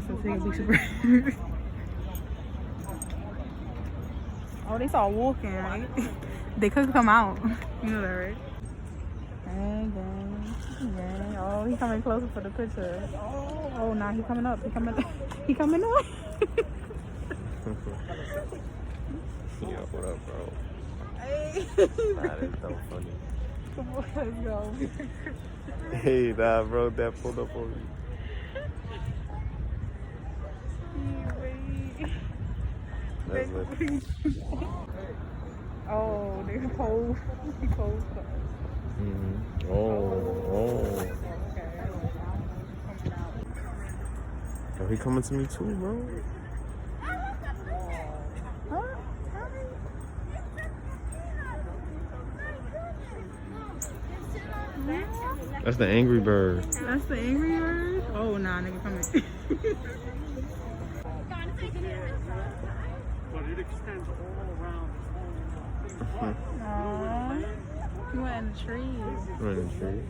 so take a picture. Oh, they saw walking, right? They could come out. You know that, right? Dang, dang, dang. Oh, he coming closer for the picture. Oh, nah, he coming up. He coming up. He coming up. Yo, what up, bro? Hey. That is so funny. Come on, let's go. Hey, nah, bro, that pulled up on me. That's what. Oh, they pose. He posed for us. Mm-hmm. Oh. Yo, he coming to me too, bro. That's the Angry Bird. That's the Angry Bird? Oh, nah, nigga, come here. But it extends all around. Aww. You went in the trees. Right in the tree.